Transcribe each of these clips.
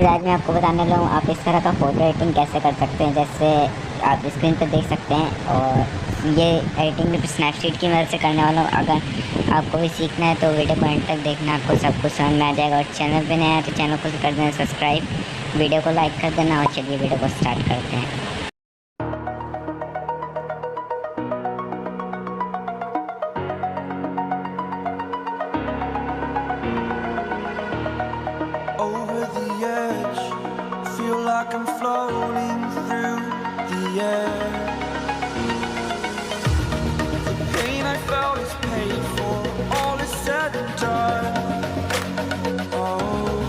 आज मैं आपको बताने वाला हूँ आप इस तरह का फ़ोटो एडिटिंग कैसे कर सकते हैं। जैसे आप स्क्रीन पर देख सकते हैं और ये एडिटिंग स्नैपसीड की मदद से करने वाला हूँ। अगर आपको भी सीखना है तो वीडियो को एंड तक देखना, आपको सब कुछ समझ में आ जाएगा। और चैनल पे नया है तो चैनल को कर देना सब्सक्राइब, वीडियो को लाइक कर देना। और चलिए वीडियो को स्टार्ट करते हैं। Over the edge, feel like I'm floating through the air. The pain I felt is paid for, all is said and done. Oh,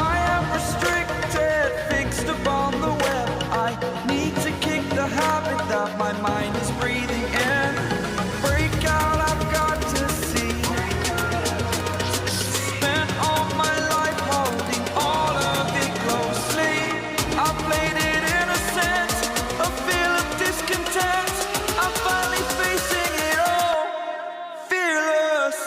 I am restricted, fixed upon the web. I need to kick the habit that my mind is breathing in. Break out, I've got to see. Spent all my life holding all of it closely. I played it innocent, a feel of discontent. I'm finally facing it all, fearless.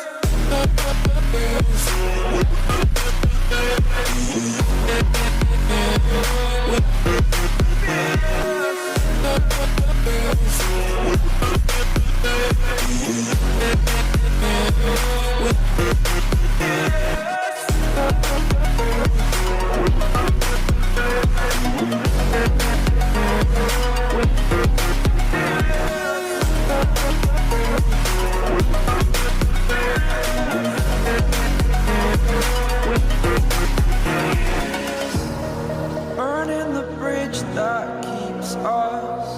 Burning the bridge that keeps us.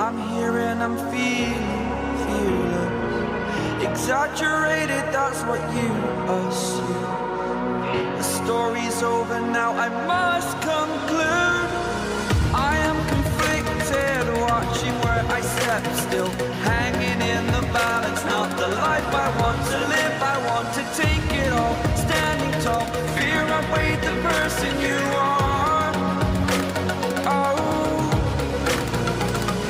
I'm here and I'm feeling fearless. Exaggerated, that's what you assume. The story's over now, I must conclude. I am conflicted, watching where I step still, hanging in the balance. Not the life I want to live, I want to take it all. Standing tall, fear I weighed the person you are. Oh,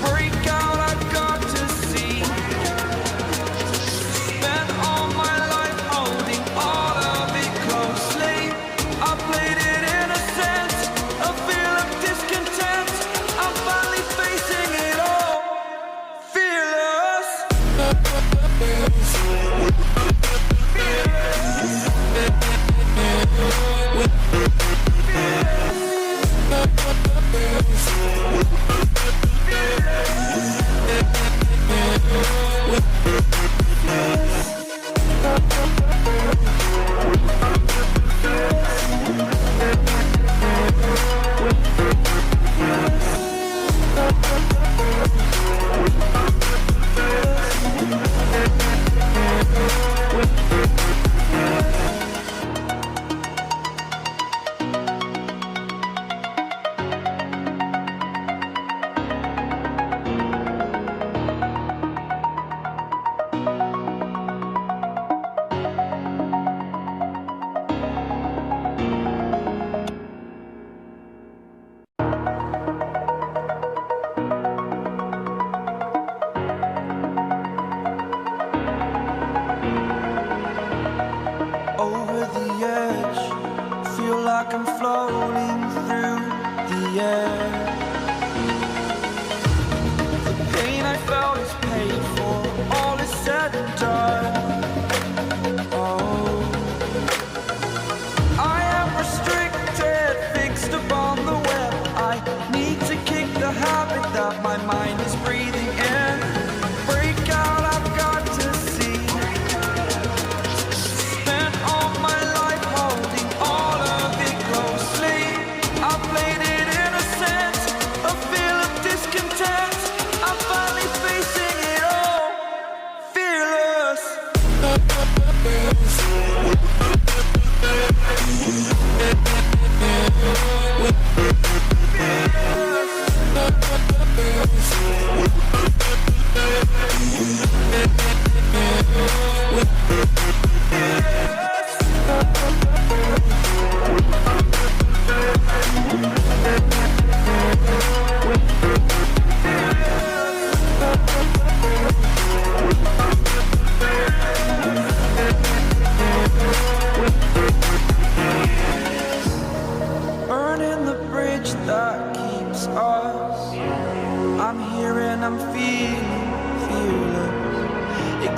break out, I've got to see. Spent all my life holding all of it closely. I played it innocent, a feel of discontent. I'm finally facing it all, fearless.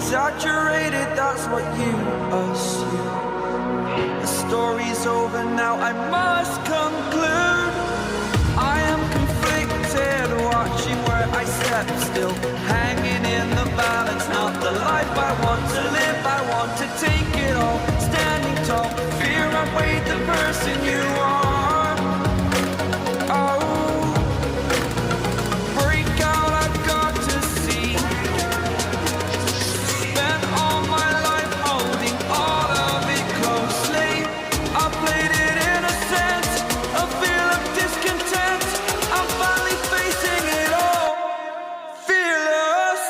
exaggerated, that's what you assume. The story's over now, I must conclude. I am conflicted, watching where I step still, hanging in the balance, not the life I want to live. I want to take it all, standing tall, fear I weighed the person you are. Oh, break out, I've got to see. Spent all my life holding all of it closely. I played it innocent, a feel of discontent. I'm finally facing it all, fearless.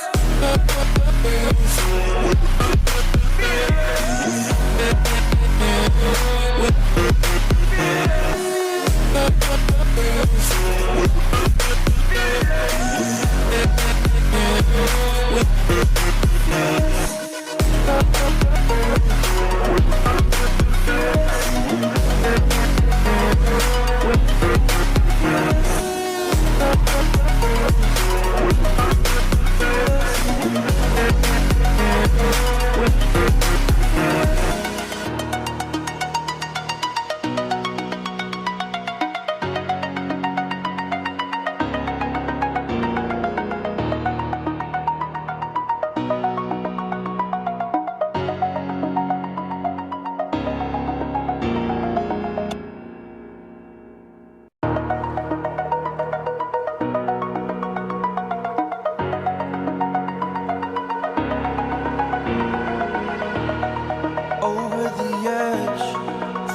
Over the edge,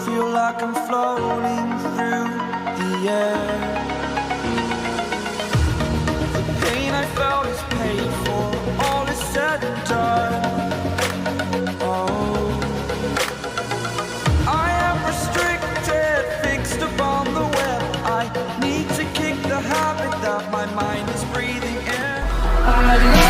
feel like I'm floating through the air. The pain I felt is paid for, all is said and done. Oh, I am restricted, fixed upon the web. I need to kick the habit that my mind is breathing in.